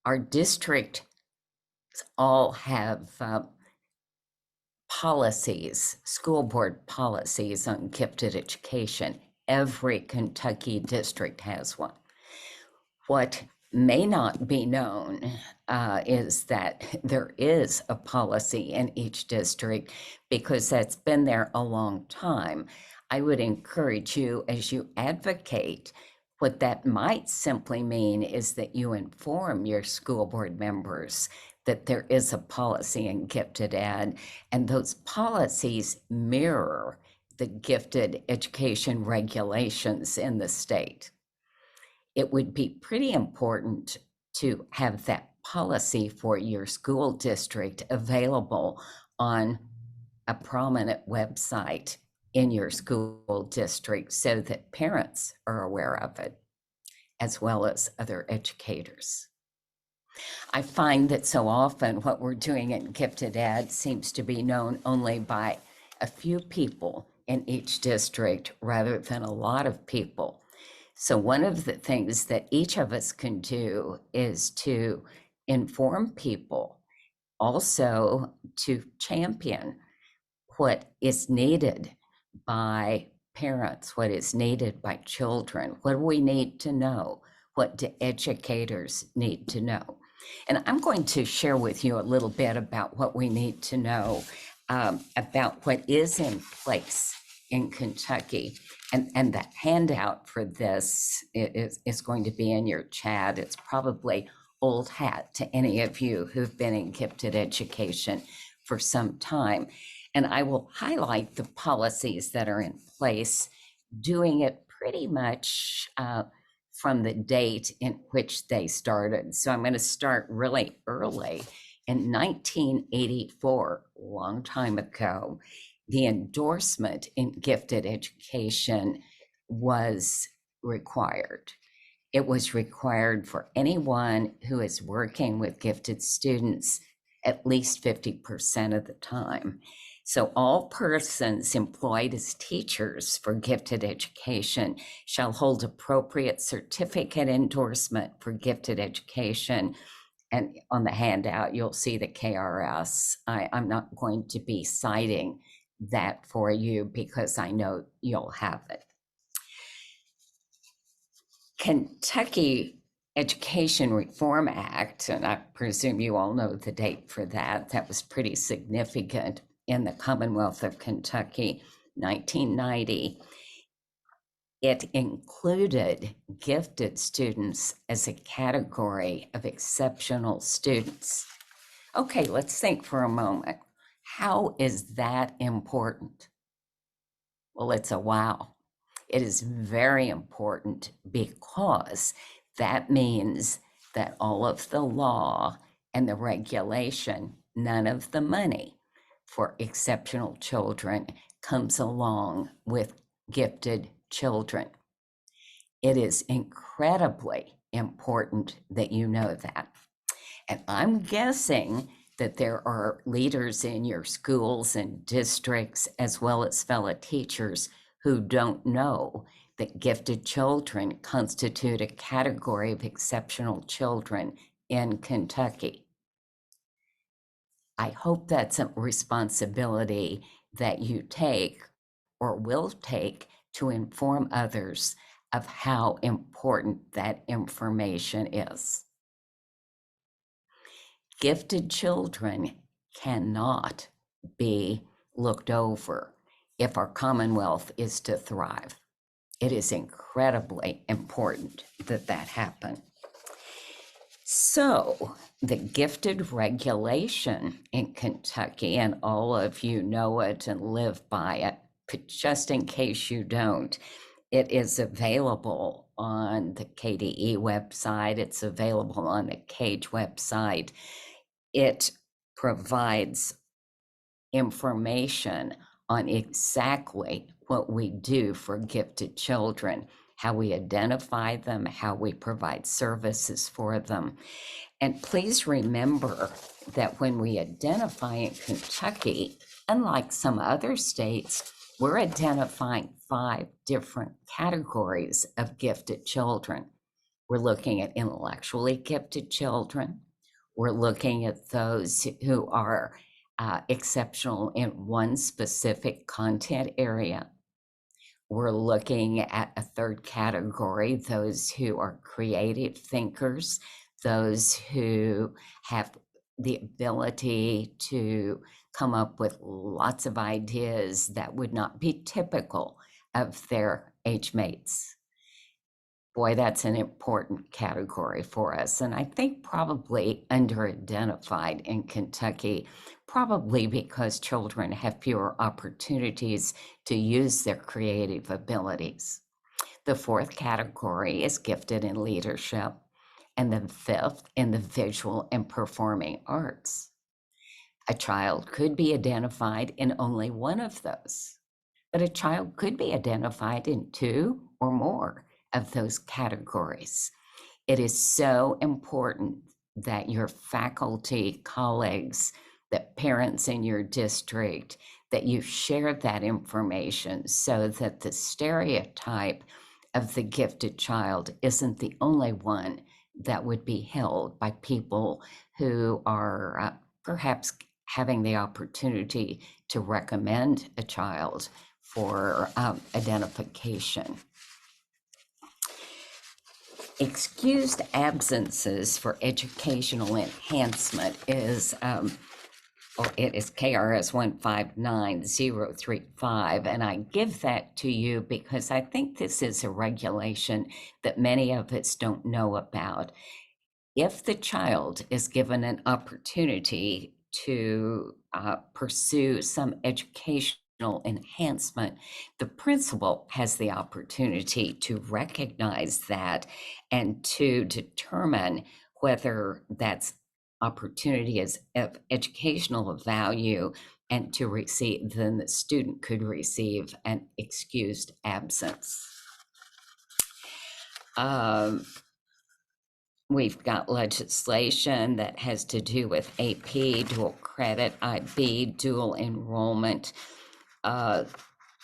Our district all have policies, school board policies on gifted education. Every Kentucky district has one. What may not be known is that there is a policy in each district because that's been there a long time. I would encourage you, as you advocate, what that might simply mean is that you inform your school board members that there is a policy in gifted ed, and those policies mirror the gifted education regulations in the state. It would be pretty important to have that policy for your school district available on a prominent website in your school district so that parents are aware of it, as well as other educators. I find that so often what we're doing in gifted ed seems to be known only by a few people in each district rather than a lot of people. So one of the things that each of us can do is to inform people, also to champion what is needed by parents, what is needed by children, what do we need to know, what do educators need to know. And I'm going to share with you a little bit about what we need to know about what is in place in Kentucky. And the handout for this is going to be in your chat. It's probably old hat to any of you who've been in gifted education for some time. And I will highlight the policies that are in place, doing it pretty much from the date in which they started. So I'm going to start really early. In 1984, a long time ago, the endorsement in gifted education was required. It was required for anyone who is working with gifted students at least 50% of the time. So all persons employed as teachers for gifted education shall hold appropriate certificate endorsement for gifted education. And on the handout, you'll see the KRS. I'm not going to be citing that for you because I know you'll have it. Kentucky Education Reform Act, and I presume you all know the date for that, that was pretty significant in the Commonwealth of Kentucky, 1990. It included gifted students as a category of exceptional students. Okay, let's think for a moment. How is that important? Well, it's a wow. It is very important because that means that all of the law and the regulation, none of the money for exceptional children comes along with gifted children. It is incredibly important that you know that. And I'm guessing that there are leaders in your schools and districts, as well as fellow teachers, who don't know that gifted children constitute a category of exceptional children in Kentucky. I hope that's a responsibility that you take or will take to inform others of how important that information is. Gifted children cannot be looked over if our Commonwealth is to thrive. It is incredibly important that that happen. So the gifted regulation in Kentucky, and all of you know it and live by it, but just in case you don't, it is available on the KDE website. It's available on the CAGE website. It provides information on exactly what we do for gifted children, how we identify them, how we provide services for them. And please remember that when we identify in Kentucky, unlike some other states, we're identifying 5 different categories of gifted children. We're looking at intellectually gifted children. We're looking at those who are exceptional in one specific content area. We're looking at a third category, those who are creative thinkers, those who have the ability to come up with lots of ideas that would not be typical of their age mates. Boy, that's an important category for us. And I think probably under-identified in Kentucky, probably because children have fewer opportunities to use their creative abilities. The fourth category is gifted in leadership, and the fifth in the visual and performing arts. A child could be identified in only one of those, but a child could be identified in two or more of those categories. It is so important that your faculty, colleagues, that parents in your district, that you share that information so that the stereotype of the gifted child isn't the only one that would be held by people who are perhaps having the opportunity to recommend a child for identification. Excused absences for educational enhancement is it is KRS 159035, and I give that to you because I think this is a regulation that many of us don't know about. If the child is given an opportunity to pursue some educational enhancement, the principal has the opportunity to recognize that and to determine whether that's opportunity is of educational value, and to receive, then the student could receive an excused absence. We've got legislation that has to do with AP, dual credit, IB, dual enrollment.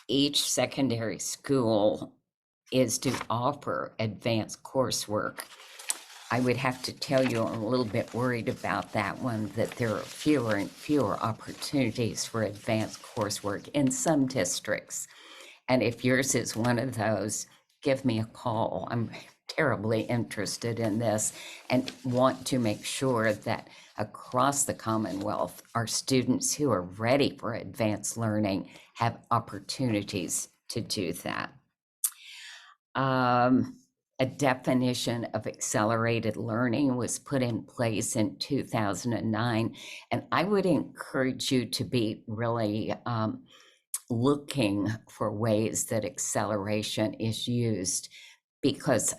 Each secondary school is to offer advanced coursework. I would have to tell you, I'm a little bit worried about that one, that there are fewer and fewer opportunities for advanced coursework in some districts. And if yours is one of those, give me a call. I'm terribly interested in this and want to make sure that across the Commonwealth, our students who are ready for advanced learning have opportunities to do that. A definition of accelerated learning was put in place in 2009, and I would encourage you to be really looking for ways that acceleration is used, because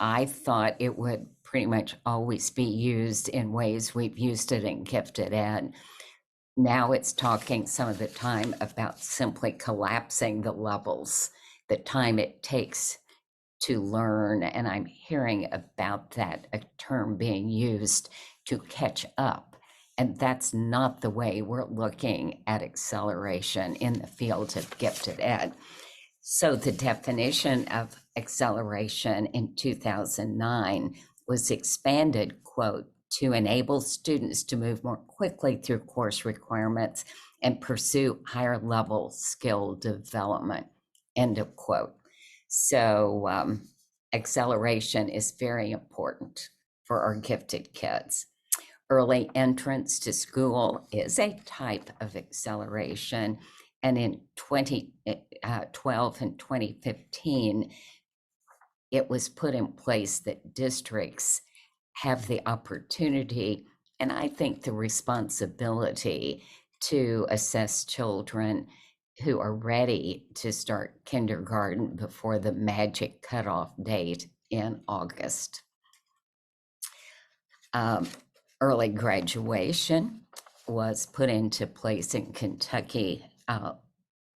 I thought it would pretty much always be used in ways we've used it in gifted ed. Now it's talking some of the time about simply collapsing the levels, the time it takes to learn, and I'm hearing about that, a term being used, to catch up. And that's not the way we're looking at acceleration in the field of gifted ed. So the definition of acceleration in 2009 was expanded, quote, to enable students to move more quickly through course requirements and pursue higher level skill development, end of quote. So acceleration is very important for our gifted kids. Early entrance to school is a type of acceleration. And in 2012 and 2015, it was put in place that districts have the opportunity, and I think the responsibility, to assess children who are ready to start kindergarten before the magic cutoff date in August. Early graduation was put into place in Kentucky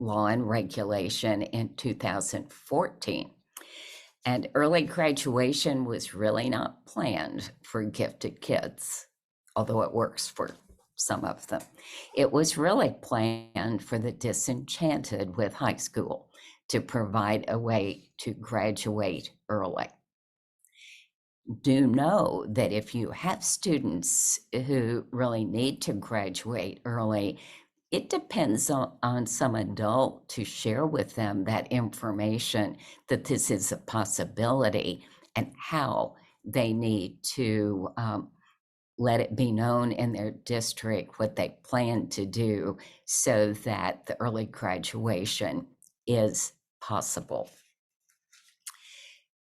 law and regulation in 2014. And early graduation was really not planned for gifted kids, although it works for some of them. It was really planned for the disenchanted with high school, to provide a way to graduate early. do know that if you have students who really need to graduate early, it depends on some adult to share with them that information, that this is a possibility, and how they need to let it be known in their district what they plan to do so that the early graduation is possible.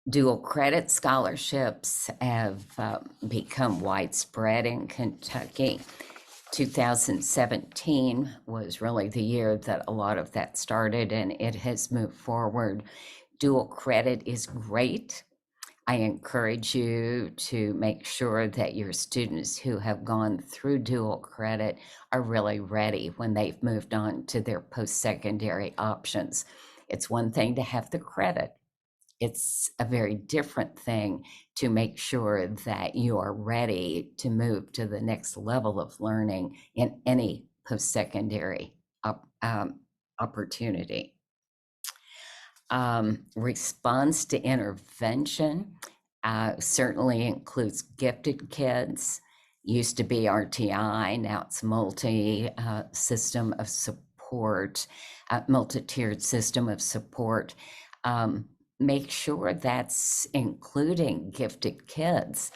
Dual credit scholarships have become widespread in Kentucky. 2017 was really the year that a lot of that started, and it has moved forward. Dual credit is great. I encourage you to make sure that your students who have gone through dual credit are really ready when they've moved on to their post-secondary options. It's one thing to have the credit. It's a very different thing to make sure that you are ready to move to the next level of learning in any post-secondary opportunity. Response to intervention certainly includes gifted kids. Used to be RTI, now it's multi-system of support, multi-tiered system of support. Make sure that's including gifted kids.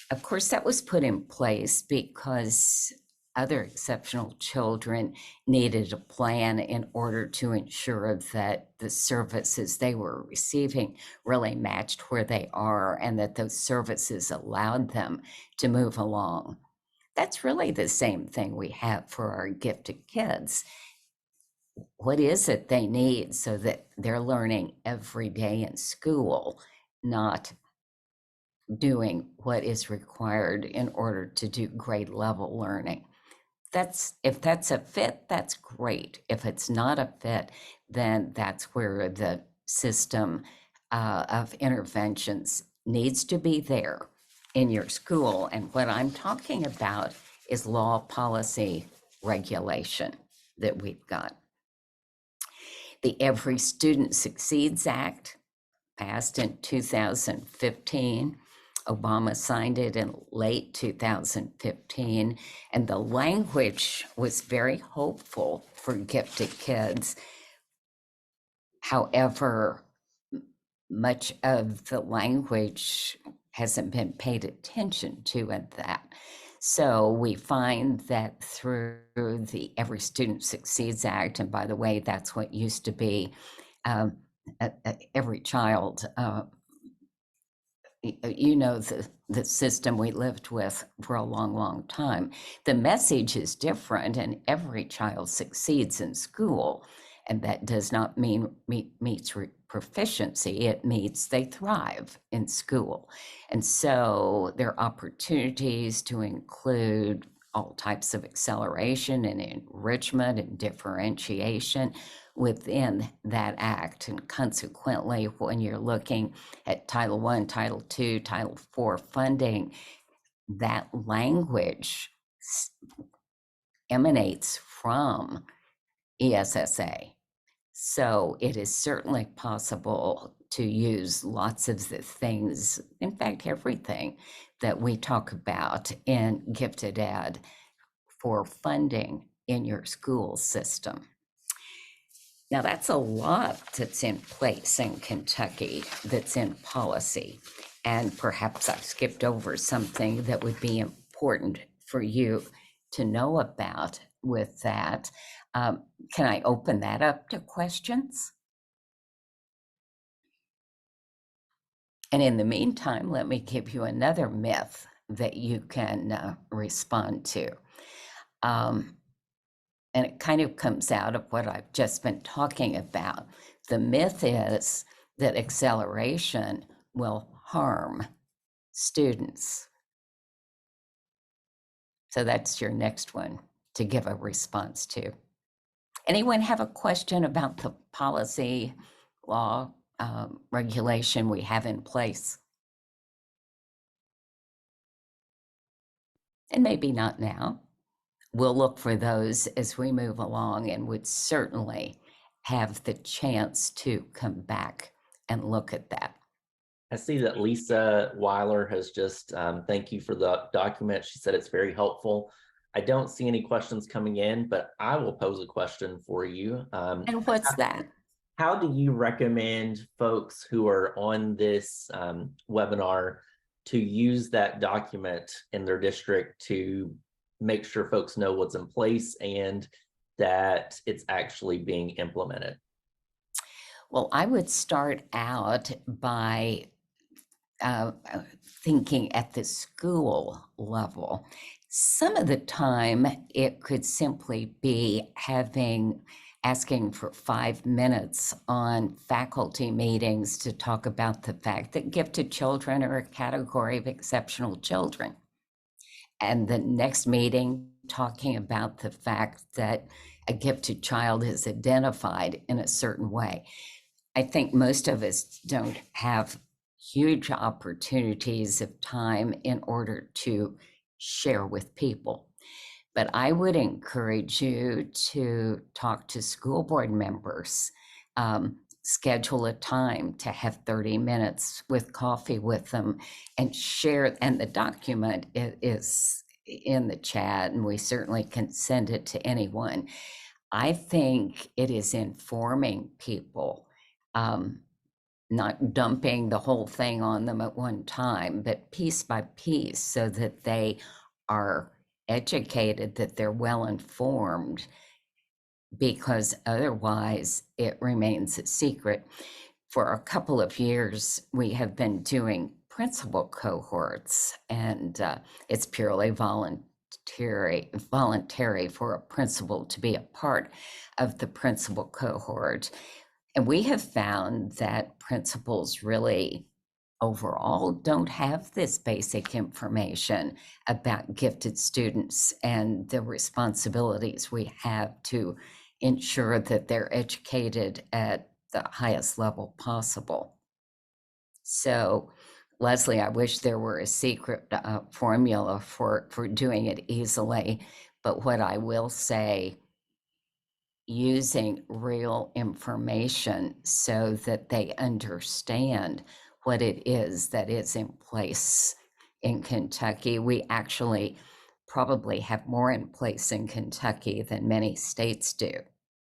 Of course, that was put in place because other exceptional children needed a plan in order to ensure that the services they were receiving really matched where they are and that those services allowed them to move along. That's really the same thing we have for our gifted kids. What is it they need so that they're learning every day in school, not doing what is required in order to do grade level learning? If that's a fit, that's great. If it's not a fit, then that's where the system of interventions needs to be there in your school. And what I'm talking about is law, policy, regulation that we've got. The Every Student Succeeds Act passed in 2015. Obama signed it in late 2015, and the language was very hopeful for gifted kids. However, much of the language hasn't been paid attention to in that. So we find that through the Every Student Succeeds Act, and by the way, that's what used to be every child, the system we lived with for a long, long time. The message is different, and every child succeeds in school. And that does not mean meets proficiency. It means they thrive in school. And so there are opportunities to include all types of acceleration and enrichment and differentiation within that act. And consequently, when you're looking at Title I, Title II, Title IV funding, that language emanates from ESSA. So it is certainly possible to use lots of the things, in fact, everything that we talk about in Gifted Ed for funding in your school system. Now, that's a lot that's in place in Kentucky that's in policy. And perhaps I've skipped over something that would be important for you to know about with that. Can I open that up to questions? And in the meantime, let me give you another myth that you can respond to. And it kind of comes out of what I've just been talking about. The myth is that acceleration will harm students. So that's your next one to give a response to. Anyone have a question about the policy, law, regulation we have in place? And maybe not now. We'll look for those as we move along and would certainly have the chance to come back and look at that. I see that Lisa Weiler has just, thank you for the document. She said it's very helpful. I don't see any questions coming in, but I will pose a question for you. And what's that? How do you recommend folks who are on this webinar to use that document in their district to make sure folks know what's in place and that it's actually being implemented? Well, I would start out by thinking at the school level. Some of the time, it could simply be asking for 5 minutes on faculty meetings to talk about the fact that gifted children are a category of exceptional children. And the next meeting, talking about the fact that a gifted child is identified in a certain way. I think most of us don't have huge opportunities of time in order to share with people. But I would encourage you to talk to school board members, schedule a time to have 30 minutes with coffee with them and share. And the document is in the chat, and we certainly can send it to anyone. I think it is informing people, not dumping the whole thing on them at one time, but piece by piece, so that they are educated, that they're well informed, because otherwise it remains a secret. For a couple of years, we have been doing principal cohorts, and it's purely voluntary for a principal to be a part of the principal cohort. And we have found that principals really overall don't have this basic information about gifted students and the responsibilities we have to ensure that they're educated at the highest level possible. So, Leslie, I wish there were a secret formula for doing it easily, but what I will say, using real information so that they understand what it is that is in place in Kentucky. We actually probably have more in place in Kentucky than many states do.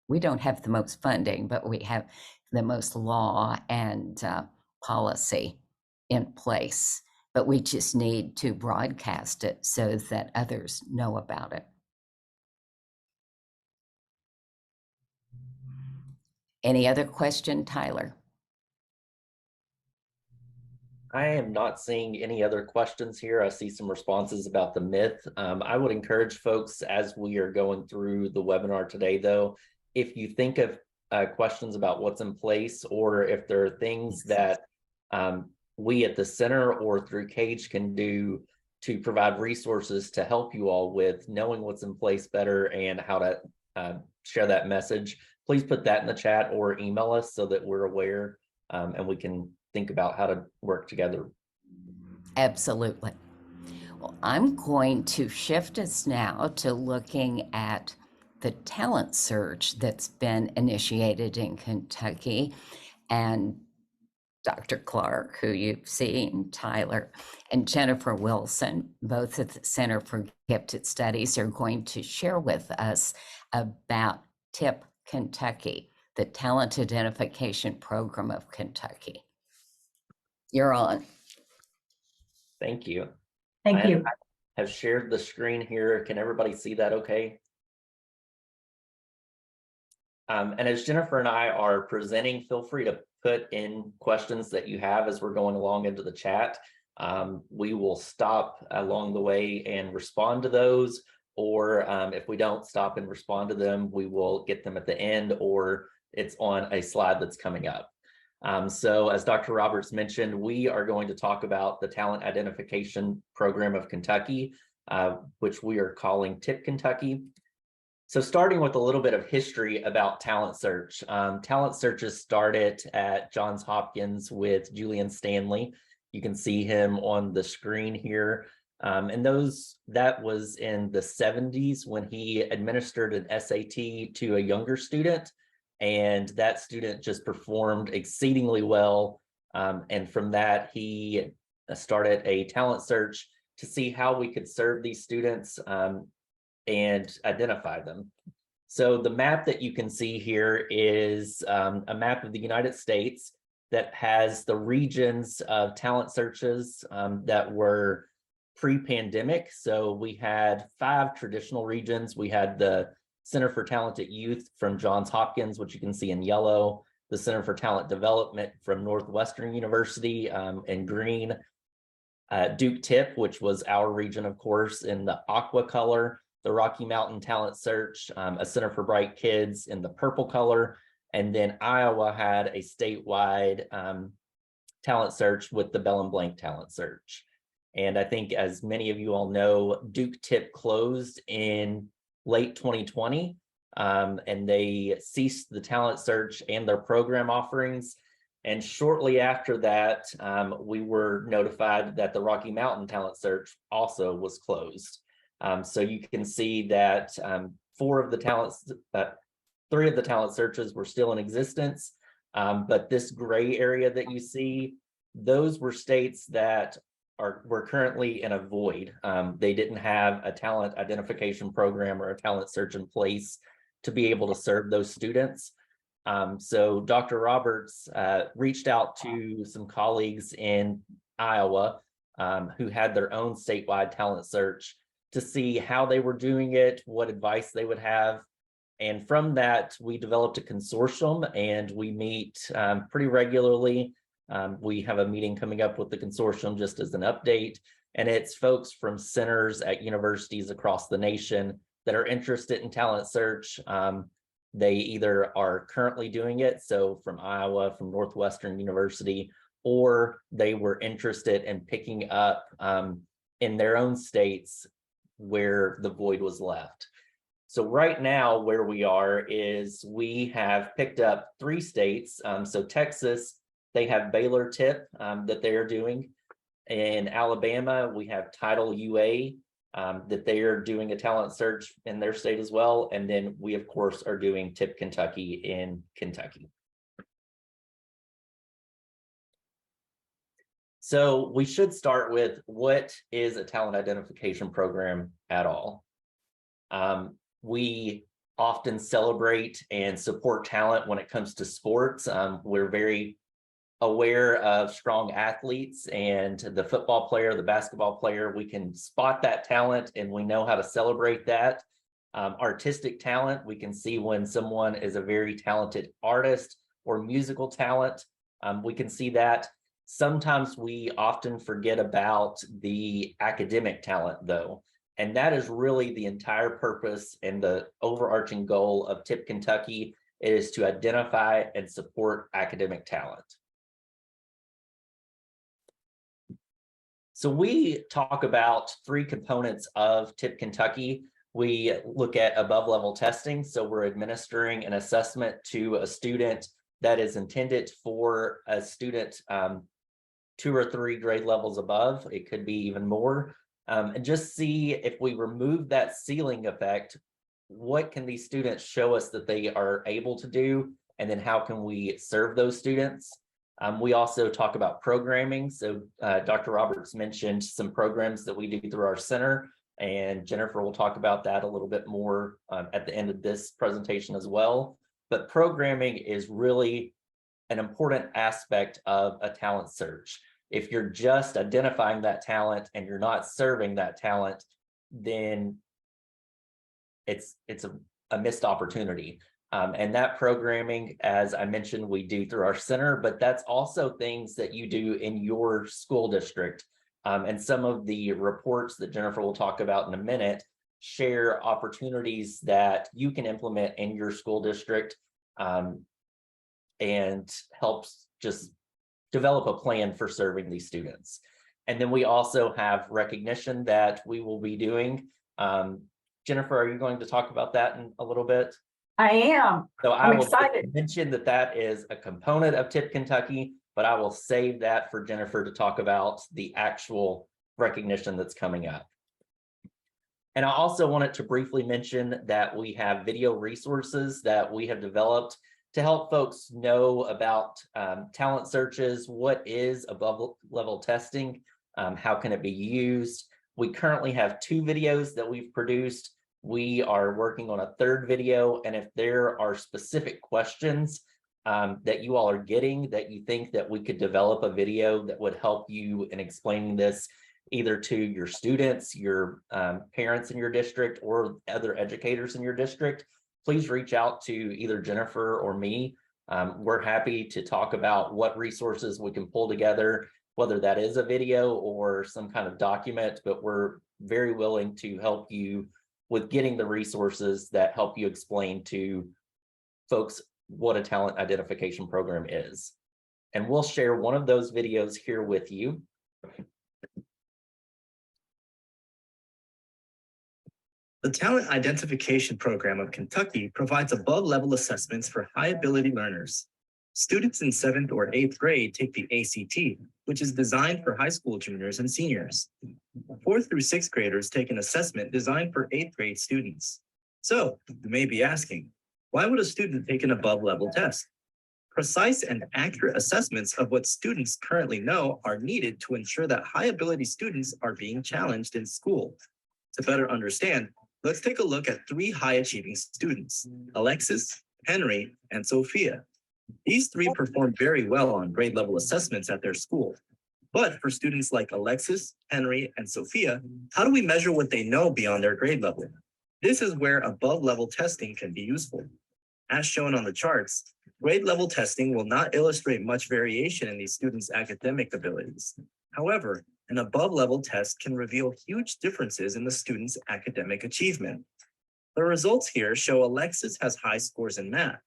We don't have the most funding, but we have the most law and policy in place. But we just need to broadcast it so that others know about it. Any other question, Tyler? I am not seeing any other questions here. I see some responses about the myth. I would encourage folks, as we are going through the webinar today, though, if you think of questions about what's in place, or if there are things that we at the center or through CAGE can do to provide resources to help you all with knowing what's in place better and how to share that message, please put that in the chat or email us so that we're aware and we can think about how to work together. Absolutely. Well, I'm going to shift us now to looking at the talent search that's been initiated in Kentucky. And Dr. Clark, who you've seen, Tyler, and Jennifer Wilson, both at the Center for Gifted Studies, are going to share with us about TIP Kentucky, the Talent Identification Program of Kentucky. You're on. Thank you. Thank you. I have shared the screen here. Can everybody see that okay? And as Jennifer and I are presenting, feel free to put in questions that you have as we're going along into the chat. We will stop along the way and respond to those, or if we don't stop and respond to them, we will get them at the end, or it's on a slide that's coming up. So as Dr. Roberts mentioned, we are going to talk about the Talent Identification Program of Kentucky, which we are calling TIP Kentucky. So starting with a little bit of history about talent search. Talent searches started at Johns Hopkins with Julian Stanley. You can see him on the screen here. And that was in the 70s when he administered an SAT to a younger student. And that student just performed exceedingly well And from that, he started a talent search to see how we could serve these students and identify them. So the map that you can see here is a map of the United States that has the regions of talent searches that were pre-pandemic. So we had 5 traditional regions. We had the Center for Talented Youth from Johns Hopkins, which you can see in yellow, the Center for Talent Development from Northwestern University in green, Duke TIP, which was our region, of course, in the aqua color, the Rocky Mountain Talent Search, a Center for Bright Kids in the purple color, and then Iowa had a statewide talent search with the Bell and Blank Talent Search. And I think, as many of you all know, Duke TIP closed in late 2020, and they ceased the talent search and their program offerings. And shortly after that, we were notified that the Rocky Mountain Talent Search also was closed. So you can see that 3 of the talent searches were still in existence, but this gray area that you see, those were states that were currently in a void. They didn't have a talent identification program or a talent search in place to be able to serve those students. So Dr. Roberts reached out to some colleagues in Iowa who had their own statewide talent search to see how they were doing it, what advice they would have. And from that, we developed a consortium, and we meet pretty regularly. We have a meeting coming up with the consortium just as an update, and it's folks from centers at universities across the nation that are interested in talent search. They either are currently doing it, so from Iowa, from Northwestern University, or they were interested in picking up in their own states where the void was left. So right now, where we are is we have picked up 3 states. So Texas, they have Baylor TIP that they are doing. In Alabama, we have Title UA that they are doing a talent search in their state as well. And then we, of course, are doing TIP Kentucky in Kentucky. So we should start with, what is a talent identification program at all? We often celebrate and support talent when it comes to sports. We're very aware of strong athletes, and the football player, the basketball player, we can spot that talent and we know how to celebrate that. Artistic talent, we can see when someone is a very talented artist or musical talent. We can see that. Sometimes we often forget about the academic talent, though, and that is really the entire purpose and the overarching goal of TIP Kentucky, is to identify and support academic talent. So we talk about 3 components of TIP Kentucky. We look at above level testing. So we're administering an assessment to a student that is intended for a student 2 or 3 grade levels above. It could be even more. And just see, if we remove that ceiling effect, what can these students show us that they are able to do? And then how can we serve those students? We also talk about programming. So Dr. Roberts mentioned some programs that we do through our center, and Jennifer will talk about that a little bit more at the end of this presentation as well. But programming is really an important aspect of a talent search. If you're just identifying that talent and you're not serving that talent, then it's a missed opportunity. And that programming, as I mentioned, we do through our center, but that's also things that you do in your school district. And some of the reports that Jennifer will talk about in a minute share opportunities that you can implement in your school district and helps just develop a plan for serving these students. And then we also have recognition that we will be doing. Jennifer, are you going to talk about that in a little bit? I am. So I'm excited. mention that that is a component of TIP Kentucky, but I will save that for Jennifer to talk about the actual recognition that's coming up. And I also wanted to briefly mention that we have video resources that we have developed to help folks know about talent searches, what is above level testing, how can it be used. We currently have 2 videos that we've produced. We are working on a 3rd video, and if there are specific questions that you all are getting that you think that we could develop a video that would help you in explaining this either to your students, your parents in your district, or other educators in your district, please reach out to either Jennifer or me. We're happy to talk about what resources we can pull together, whether that is a video or some kind of document, but we're very willing to help you with getting the resources that help you explain to folks what a talent identification program is. And we'll share one of those videos here with you. The Talent Identification Program of Kentucky provides above-level assessments for high-ability learners. Students in 7th or 8th grade take the ACT, which is designed for high school juniors and seniors. 4th through 6th graders take an assessment designed for 8th grade students. So, you may be asking, why would a student take an above-level test? Precise and accurate assessments of what students currently know are needed to ensure that high-ability students are being challenged in school. To better understand, let's take a look at 3 high-achieving students, Alexis, Henry, and Sophia. These 3 perform very well on grade-level assessments at their school. But for students like Alexis, Henry, and Sophia, how do we measure what they know beyond their grade level? This is where above-level testing can be useful. As shown on the charts, grade-level testing will not illustrate much variation in these students' academic abilities. However, an above-level test can reveal huge differences in the student's academic achievement. The results here show Alexis has high scores in math,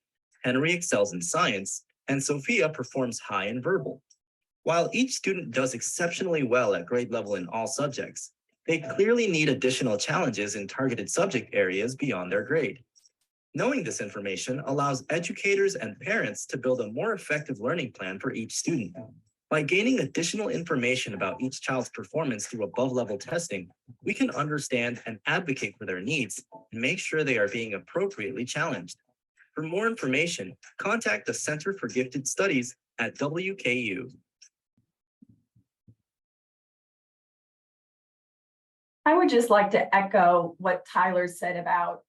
Henry excels in science, and Sophia performs high in verbal. While each student does exceptionally well at grade level in all subjects, they clearly need additional challenges in targeted subject areas beyond their grade. Knowing this information allows educators and parents to build a more effective learning plan for each student. By gaining additional information about each child's performance through above-level testing, we can understand and advocate for their needs and make sure they are being appropriately challenged. For more information, contact the Center for Gifted Studies at WKU. I would just like to echo what Tyler said about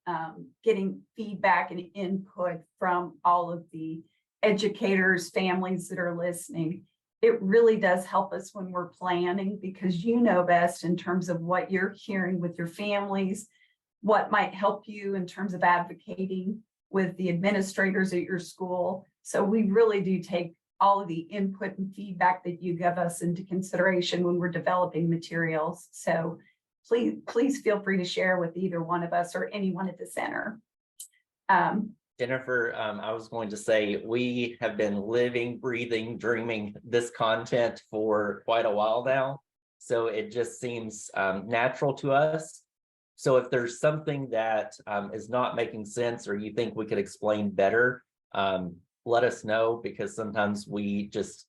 getting feedback and input from all of the educators, families that are listening. It really does help us when we're planning, because you know best in terms of what you're hearing with your families, what might help you in terms of advocating with the administrators at your school. So we really do take all of the input and feedback that you give us into consideration when we're developing materials. So please feel free to share with either one of us or anyone at the center. Jennifer, I was going to say, we have been living, breathing, dreaming this content for quite a while now. So it just seems natural to us. So if there's something that is not making sense, or you think we could explain better, let us know, because sometimes we just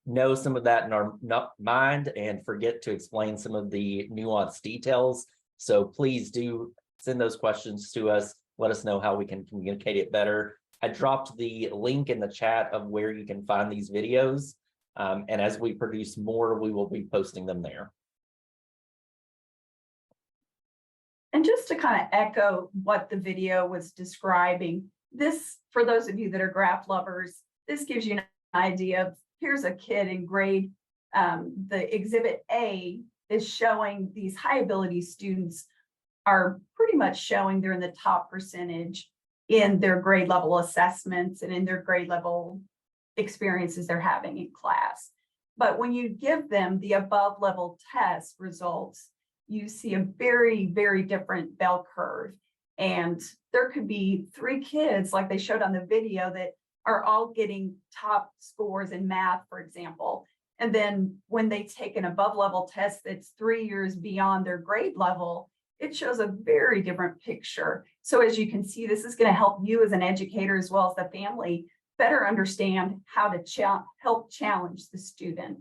know some of that in our mind and forget to explain some of the nuanced details. So please do send those questions to us. Let us know how we can communicate it better. I dropped the link in the chat of where you can find these videos. And as we produce more, we will be posting them there. And just to kind of echo what the video was describing, this, for those of you that are graph lovers, this gives you an idea of, here's a kid in grade, the exhibit A is showing these high ability students are pretty much showing they're in the top percentage in their grade level assessments and in their grade level experiences they're having in class. But when you give them the above level test results, you see a very, very different bell curve. And there could be 3 kids, like they showed on the video, that are all getting top scores in math, for example. And then when they take an above level test that's 3 years beyond their grade level, it shows a very different picture. So as you can see, this is going to help you as an educator, as well as the family, better understand how to help challenge the student.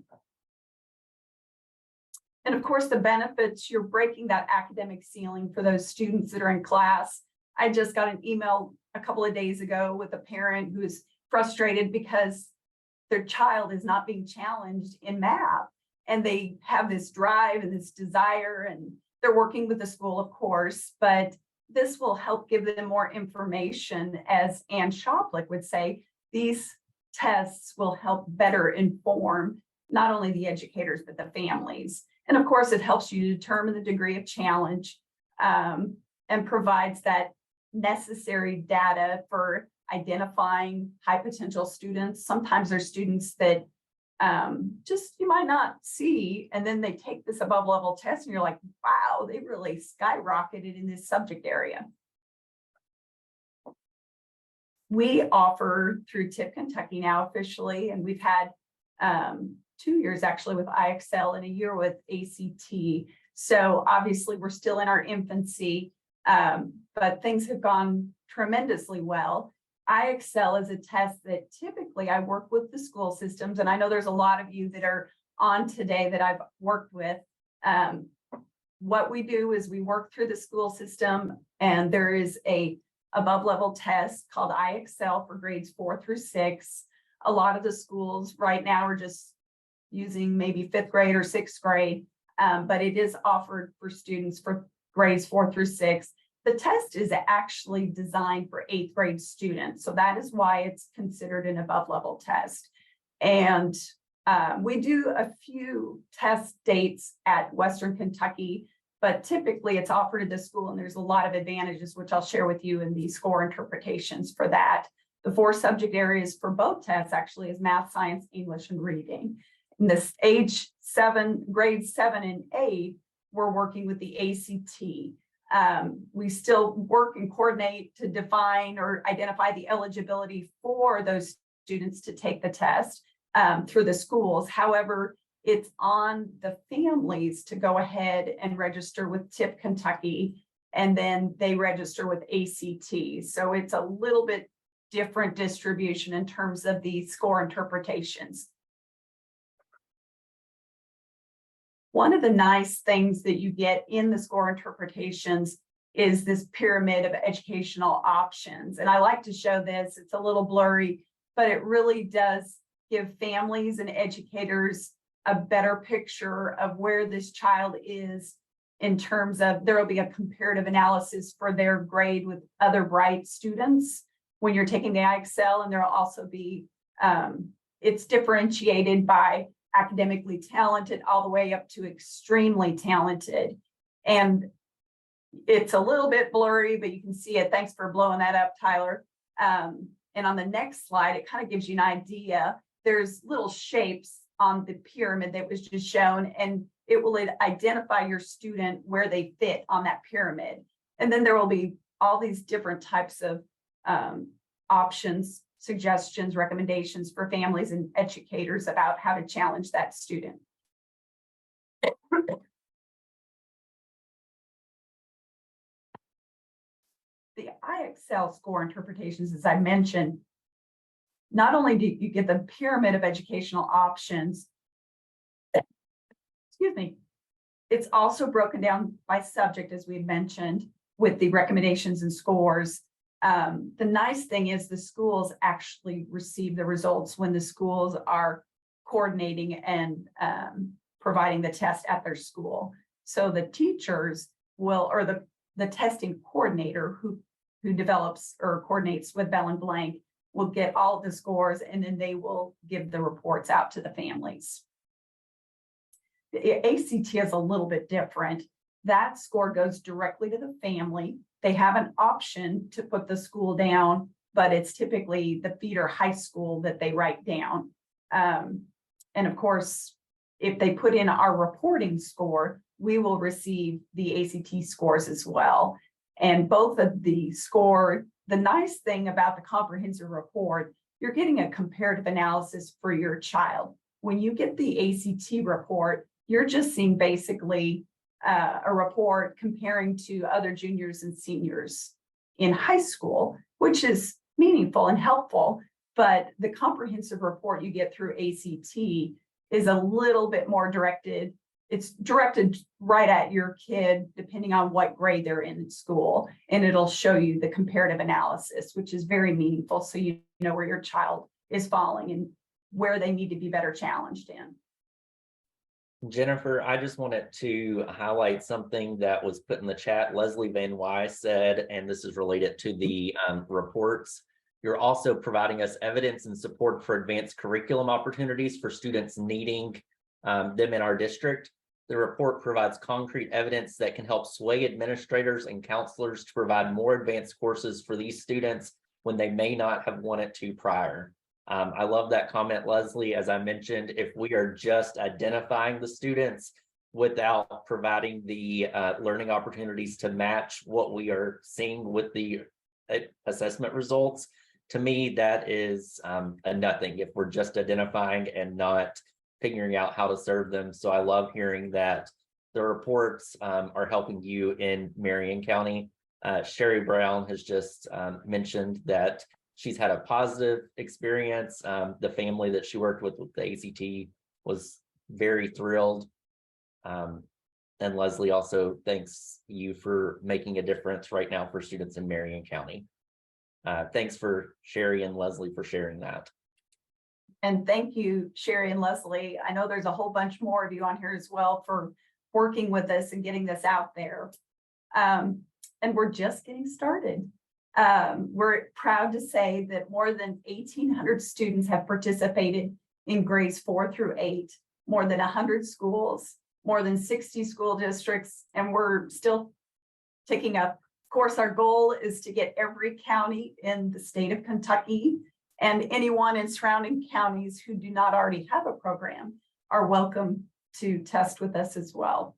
And of course, the benefits, you're breaking that academic ceiling for those students that are in class. I just got an email a couple of days ago with a parent who's frustrated because their child is not being challenged in math. And they have this drive and this desire, and they're working with the school, of course, but this will help give them more information. As Ann Shoplick would say, these tests will help better inform not only the educators, but the families. And of course, it helps you determine the degree of challenge, and provides that necessary data for identifying high potential students. Sometimes there's students that just you might not see, and then they take this above level test and you're like, wow, they really skyrocketed in this subject area. We offer through TIP Kentucky now officially, and we've had 2 years actually with IXL and a year with ACT. So obviously we're still in our infancy, but things have gone tremendously well. IXL is a test that typically I work with the school systems, and I know there's a lot of you that are on today that I've worked with. What we do is we work through the school system, and there is a above level test called IXL for grades 4 through 6. A lot of the schools right now are just using maybe 5th grade or 6th grade, but it is offered for students for grades 4 through 6. The test is actually designed for 8th grade students. So that is why it's considered an above level test. And we do a few test dates at Western Kentucky, but typically it's offered at the school, and there's a lot of advantages, which I'll share with you in the score interpretations for that. The 4 subject areas for both tests actually is math, science, English, and reading. In this grade 7 and 8, we're working with the ACT. We still work and coordinate to define or identify the eligibility for those students to take the test through the schools. However, it's on the families to go ahead and register with TIP Kentucky, and then they register with ACT. So it's a little bit different distribution in terms of the score interpretations. One of the nice things that you get in the score interpretations is this pyramid of educational options. And I like to show this, it's a little blurry, but it really does give families and educators a better picture of where this child is in terms of, there will be a comparative analysis for their grade with other bright students when you're taking the IXL, and there will also be, it's differentiated by academically talented all the way up to extremely talented. And it's a little bit blurry, but you can see it. Thanks for blowing that up, Tyler. And on the next slide, it kind of gives you an idea. There's little shapes on the pyramid that was just shown, and it will identify your student where they fit on that pyramid. And then there will be all these different types of options, suggestions, recommendations for families and educators about how to challenge that student. The IXL score interpretations, as I mentioned, not only do you get the pyramid of educational options, excuse me, it's also broken down by subject, as we had mentioned, with the recommendations and scores. The nice thing is the schools actually receive the results when the schools are coordinating and providing the test at their school. So the teachers will, or the testing coordinator who develops or coordinates with Bell and Blank will get all of the scores, and then they will give the reports out to the families. The ACT is a little bit different. That score goes directly to the family. They have an option to put the school down, but it's typically the feeder high school that they write down. And of course, if they put in our reporting score, we will receive the ACT scores as well. And both of the score, the nice thing about the comprehensive report, you're getting a comparative analysis for your child. When you get the ACT report, you're just seeing basically a report comparing to other juniors and seniors in high school, which is meaningful and helpful. But the comprehensive report you get through ACT is a little bit more directed it's directed right at your kid, depending on what grade they're in school. And it'll show you the comparative analysis, which is very meaningful. So you know where your child is falling and where they need to be better challenged in. Jennifer, I just wanted to highlight something that was put in the chat. Leslie Van Wy said, and this is related to the reports. You're also providing us evidence and support for advanced curriculum opportunities for students needing them in our district. The report provides concrete evidence that can help sway administrators and counselors to provide more advanced courses for these students when they may not have wanted to prior. I love that comment, Leslie. As I mentioned, if we are just identifying the students without providing the learning opportunities to match what we are seeing with the assessment results, to me, that is a nothing if we're just identifying and not figuring out how to serve them. So I love hearing that the reports are helping you in Marion County. Sherry Brown has just mentioned that she's had a positive experience. The family that she worked with the ACT was very thrilled. And Leslie also thanks you for making a difference right now for students in Marion County. Thanks for Sherry and Leslie for sharing that. And thank you, Sherry and Leslie. I know there's a whole bunch more of you on here as well for working with us and getting this out there. And we're just getting started. We're proud to say that more than 1,800 students have participated in grades 4 through 8, more than 100 schools, more than 60 school districts, and we're still ticking up. Of course, our goal is to get every county in the state of Kentucky, and anyone in surrounding counties who do not already have a program are welcome to test with us as well.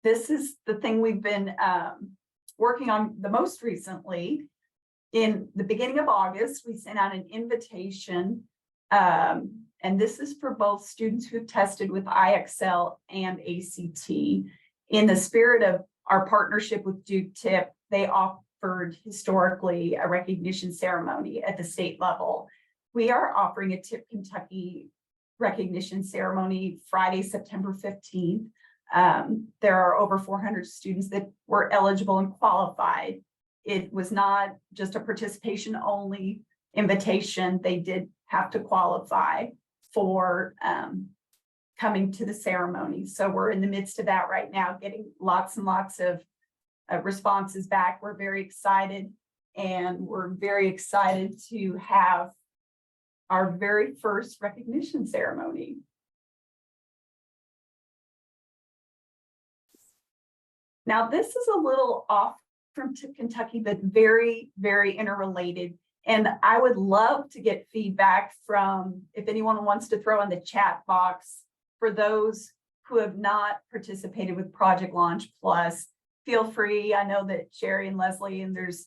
This is the thing we've been working on the most recently. In the beginning of August, we sent out an invitation, and this is for both students who have tested with IXL and ACT. In the spirit of our partnership with Duke TIP, they offered historically a recognition ceremony at the state level. We are offering a TIP Kentucky recognition ceremony Friday, September 15th. There are over 400 students that were eligible and qualified. It was not just a participation only invitation. They did have to qualify for coming to the ceremony. So we're in the midst of that right now, getting lots and lots of responses back. We're very excited, and we're very excited to have our very first recognition ceremony. Now, this is a little off from TIP Kentucky, but very, very interrelated. And I would love to get feedback from, if anyone wants to throw in the chat box, for those who have not participated with Project Launch Plus, feel free. I know that Sherry and Leslie, and there's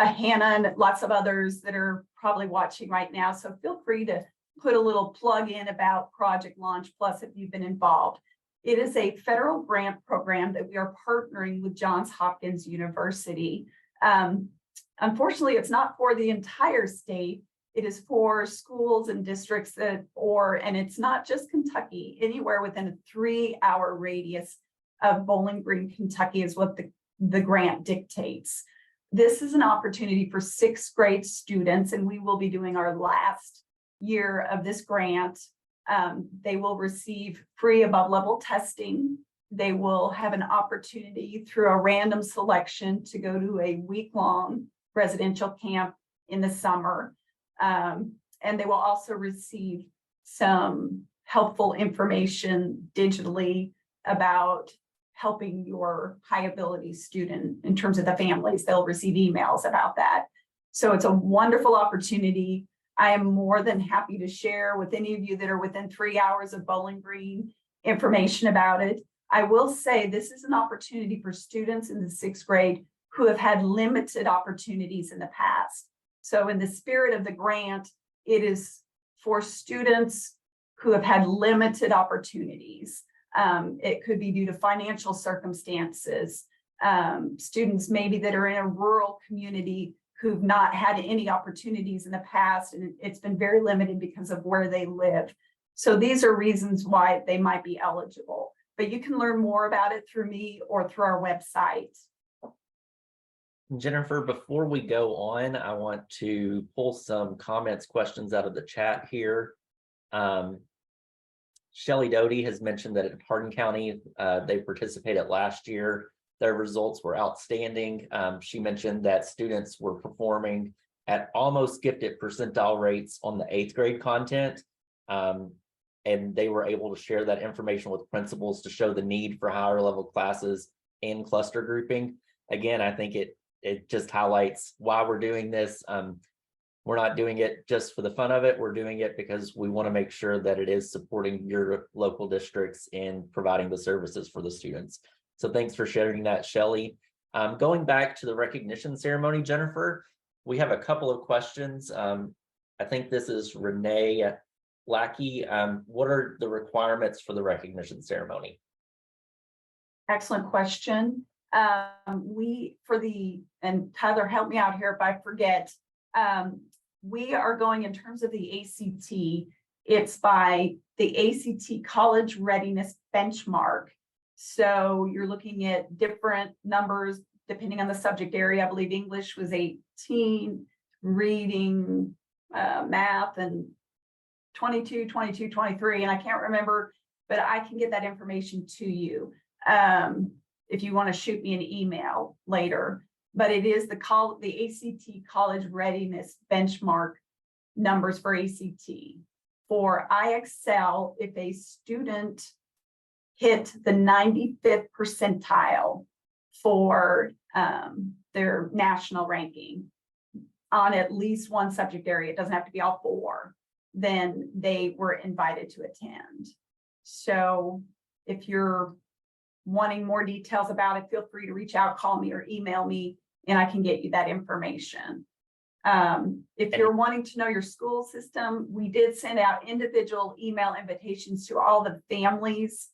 a Hannah and lots of others that are probably watching right now. So feel free to put a little plug in about Project Launch Plus if you've been involved. It is a federal grant program that we are partnering with Johns Hopkins University. Unfortunately, it's not for the entire state. It is for schools and districts and it's not just Kentucky, anywhere within a 3-hour radius of Bowling Green, Kentucky is what the grant dictates. This is an opportunity for 6th grade students, and we will be doing our last year of this grant. They will receive free above level testing. They will have an opportunity through a random selection to go to a week-long residential camp in the summer. And they will also receive some helpful information digitally about helping your high ability student in terms of the families. They'll receive emails about that. So it's a wonderful opportunity. I am more than happy to share with any of you that are within 3 hours of Bowling Green information about it. I will say this is an opportunity for students in the 6th grade who have had limited opportunities in the past. So in the spirit of the grant, it is for students who have had limited opportunities. It could be due to financial circumstances, students maybe that are in a rural community who've not had any opportunities in the past, and it's been very limited because of where they live. So these are reasons why they might be eligible, but you can learn more about it through me or through our website. Jennifer, before we go on, I want to pull some comments, questions out of the chat here. Shelley Doty has mentioned that in Hardin County, they participated last year. Their results were outstanding. She mentioned that students were performing at almost gifted percentile rates on the 8th grade content. And they were able to share that information with principals to show the need for higher level classes and cluster grouping. Again, I think it just highlights why we're doing this. We're not doing it just for the fun of it. We're doing it because we want to make sure that it is supporting your local districts in providing the services for the students. So thanks for sharing that, Shelley. Going back to the recognition ceremony, Jennifer, we have a couple of questions. I think this is Renee Lackey. What are the requirements for the recognition ceremony? Excellent question. And Tyler, help me out here if I forget. We are going in terms of the ACT, it's by the ACT College Readiness Benchmark. So you're looking at different numbers depending on the subject area. I believe English was 18, reading, math, and 22, 22, 23, and I can't remember, but I can get that information to you if you want to shoot me an email later. But it is the ACT College Readiness Benchmark numbers for ACT. For IXL, if a student hit the 95th percentile for their national ranking on at least one subject area, it doesn't have to be all 4, then they were invited to attend. So if you're wanting more details about it, feel free to reach out, call me, or email me, and I can get you that information. If you're wanting to know your school system, we did send out individual email invitations to all the families.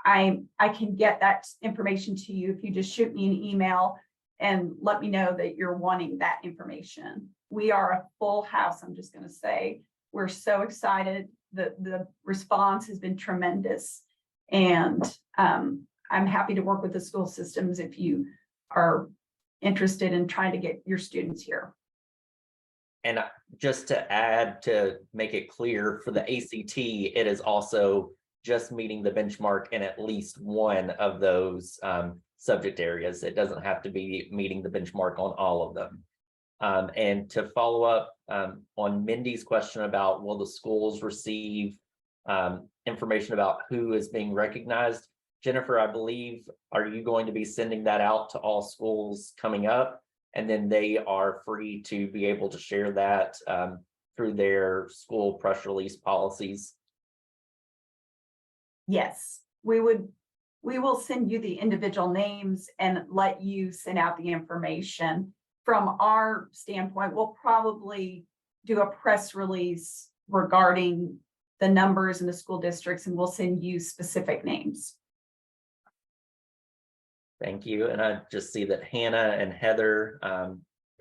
I can get that information to you if you just shoot me an email and let me know that you're wanting that information. We are a full house, I'm just going to say. We're so excited. The response has been tremendous. And I'm happy to work with the school systems if you are interested in trying to get your students here. And just to add, to make it clear, for the ACT, it is also just meeting the benchmark in at least one of those subject areas. It doesn't have to be meeting the benchmark on all of them. And to follow up on Mindy's question about will the schools receive information about who is being recognized, Jennifer, I believe, are you going to be sending that out to all schools coming up? And then they are free to be able to share that through their school press release policies? Yes, we will send you the individual names and let you send out the information. From our standpoint, we'll probably do a press release regarding the numbers in the school districts, and we'll send you specific names. Thank you. And I just see that Hannah and Heather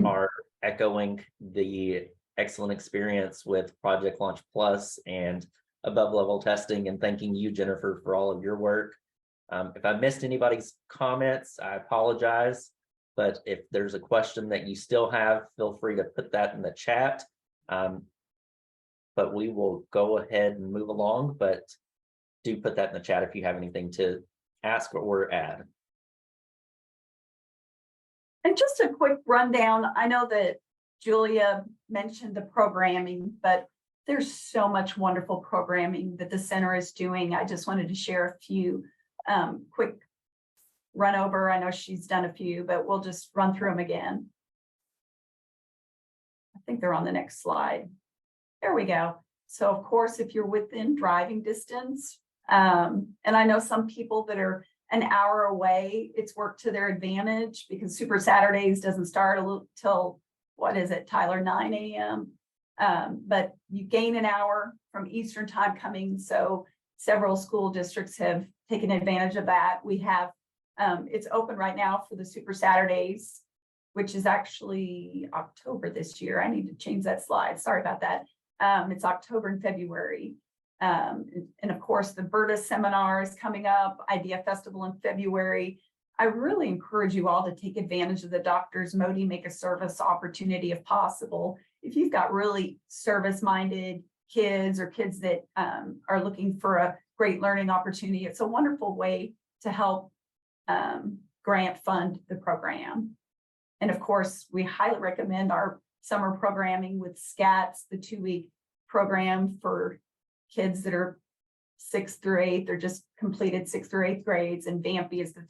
are echoing the excellent experience with Project Launch Plus and above level testing, and thanking you, Jennifer, for all of your work. If I missed anybody's comments, I apologize. But if there's a question that you still have, feel free to put that in the chat. But we will go ahead and move along, but do put that in the chat if you have anything to ask or add. And just a quick rundown. I know that Julia mentioned the programming, but there's so much wonderful programming that the center is doing. I just wanted to share a few quick run over. I know she's done a few, but we'll just run through them again. I think they're on the next slide. There we go. So of course, if you're within driving distance, and I know some people that are an hour away, it's worked to their advantage because Super Saturdays doesn't start till, what is it, Tyler, 9 a.m. But you gain an hour from Eastern time coming. So several school districts have taken advantage of that. We have, it's open right now for the Super Saturdays, which is actually October this year. I need to change that slide. Sorry about that. It's October and February. And of course, the BERTA seminar is coming up, Idea Festival in February. I really encourage you all to take advantage of the Doctors Modi Make a Service opportunity if possible. If you've got really service-minded kids or kids that are looking for a great learning opportunity, it's a wonderful way to help grant fund the program. And of course, we highly recommend our summer programming with SCATS, the 2-week program for kids that are 6th through 8th or just completed 6th through 8th grades, and VAMPI is the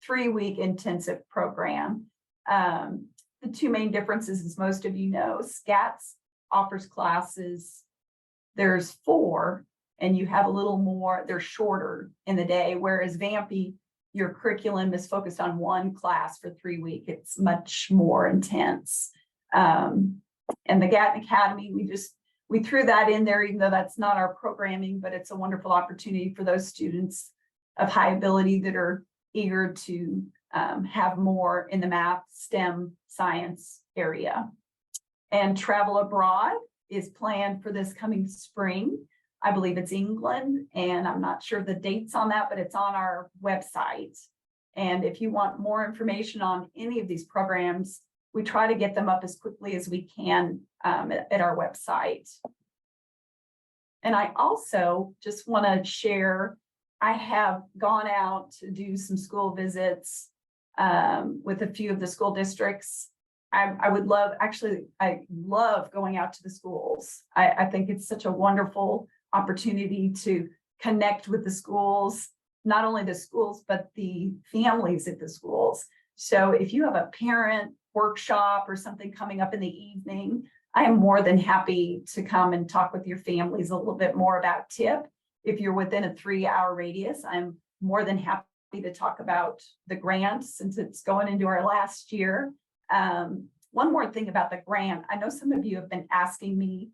3-week intensive program. The two main differences, as most of you know, SCATS offers classes, there's 4, and you have a little more, they're shorter in the day, whereas VAMPI, your curriculum is focused on 1 class for 3 weeks. It's much more intense. And the Gatton Academy, we threw that in there, even though that's not our programming, but it's a wonderful opportunity for those students of high ability that are eager to have more in the math, STEM, science area. And travel abroad is planned for this coming spring. I believe it's England, and I'm not sure the dates on that, but it's on our website. And if you want more information on any of these programs, we try to get them up as quickly as we can at our website. And I also just want to share, I have gone out to do some school visits with a few of the school districts. I love going out to the schools. I think it's such a wonderful opportunity to connect with the schools, not only the schools, but the families at the schools. So if you have a parent workshop or something coming up in the evening, I am more than happy to come and talk with your families a little bit more about TIP. If you're within a 3-hour radius, I'm more than happy to talk about the grant since it's going into our last year. One more thing about the grant, I know some of you have been asking me,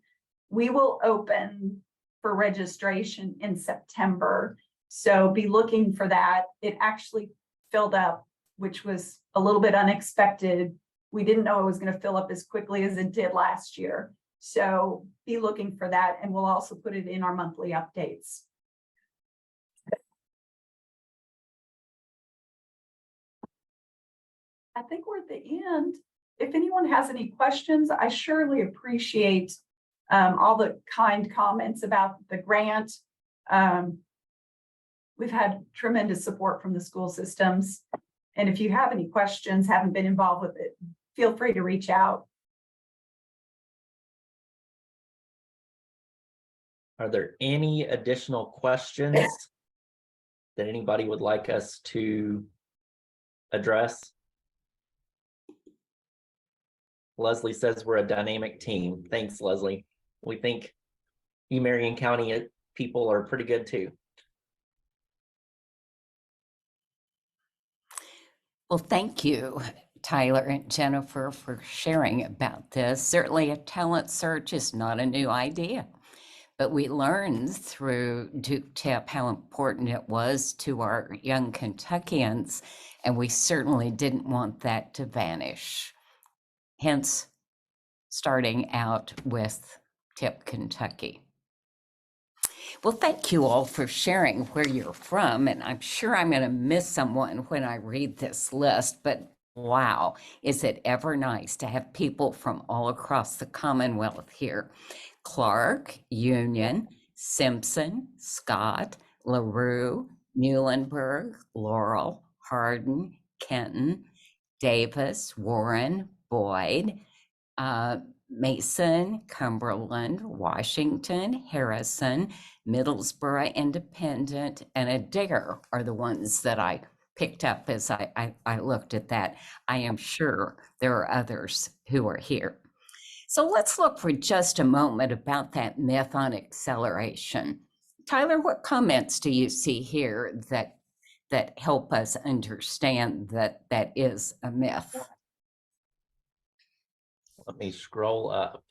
we will open for registration in September. So be looking for that. It actually filled up, which was a little bit unexpected. We didn't know it was going to fill up as quickly as it did last year. So be looking for that, and we'll also put it in our monthly updates. I think we're at the end. If anyone has any questions, I surely appreciate all the kind comments about the grant. We've had tremendous support from the school systems. And if you have any questions, haven't been involved with it, feel free to reach out. Are there any additional questions that anybody would like us to address? Leslie says we're a dynamic team. Thanks, Leslie. We think you Marion County people are pretty good too. Well, thank you, Tyler and Jennifer, for sharing about this. Certainly a talent search is not a new idea, but we learned through Duke TIP how important it was to our young Kentuckians, and we certainly didn't want that to vanish. Hence, starting out with TIP Kentucky. Well, thank you all for sharing where you're from, and I'm sure I'm going to miss someone when I read this list, but wow, is it ever nice to have people from all across the Commonwealth here. Clark, Union, Simpson, Scott, LaRue, Muhlenberg, Laurel, Hardin, Kenton, Davis, Warren, Boyd, Mason, Cumberland, Washington, Harrison, Middlesboro Independent, and Adair are the ones that I picked up as I looked at that. I am sure there are others who are here. So let's look for just a moment about that myth on acceleration. Tyler, what comments do you see here that help us understand that that is a myth? Let me scroll up.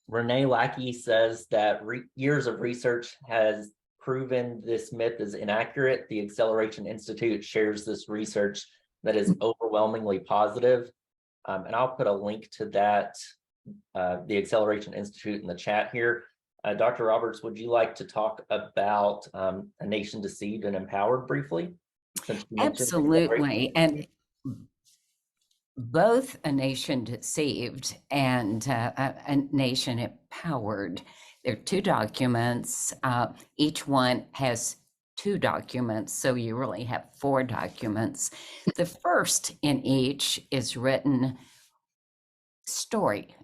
Renee Lackey says that years of research has proven this myth is inaccurate. The Acceleration Institute shares this research that is overwhelmingly positive. And I'll put a link to that the Acceleration Institute in the chat here. Dr. Roberts, would you like to talk about A Nation Deceived and Empowered briefly? Since you mentioned Acceleration Absolutely. And both A Nation Deceived and A Nation Empowered, they're two documents. Each one has two documents, so you really have four documents. The first in each is written story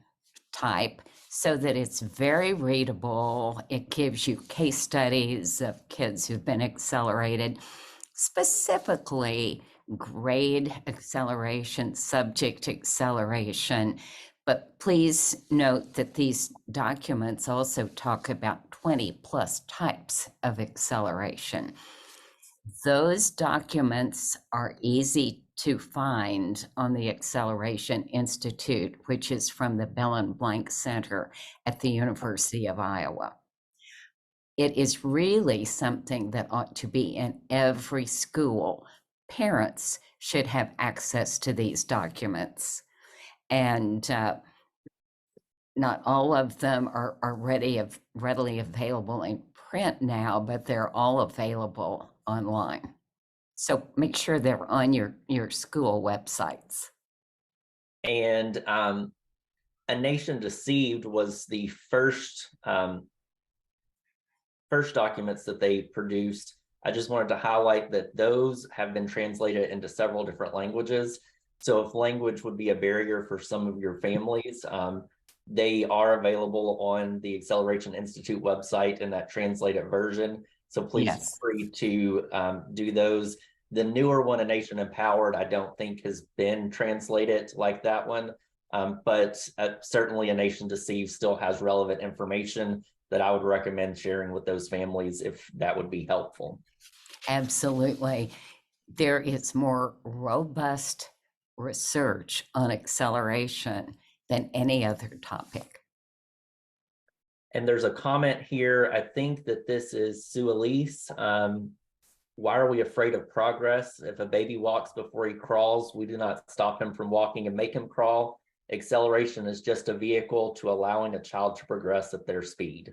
type so that it's very readable. It gives you case studies of kids who've been accelerated, specifically grade acceleration, subject acceleration. But please note that these documents also talk about 20 plus types of acceleration. Those documents are easy to find on the Acceleration Institute, which is from the Bell & Blank Center at the University of Iowa. It is really something that ought to be in every school. Parents should have access to these documents. And not all of them are readily available in print now, but they're all available online. So make sure they're on your school websites. And A Nation Deceived was the first documents that they produced. I just wanted to highlight that those have been translated into several different languages. So if language would be a barrier for some of your families, they are available on the Acceleration Institute website in that translated version. So please feel free to do those. The newer one, A Nation Empowered, I don't think has been translated like that one, but certainly A Nation Deceived still has relevant information that I would recommend sharing with those families if that would be helpful. Absolutely. There is more robust research on acceleration than any other topic. And there's a comment here. I think that this is Sue Elise. Why are we afraid of progress? If a baby walks before he crawls, we do not stop him from walking and make him crawl. Acceleration is just a vehicle to allowing a child to progress at their speed.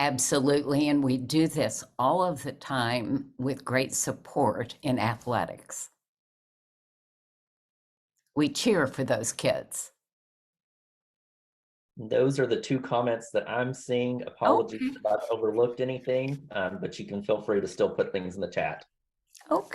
Absolutely. And we do this all of the time with great support in athletics. We cheer for those kids. Those are the two comments that I'm seeing. Apologies if I've overlooked anything, but you can feel free to still put things in the chat. Okay.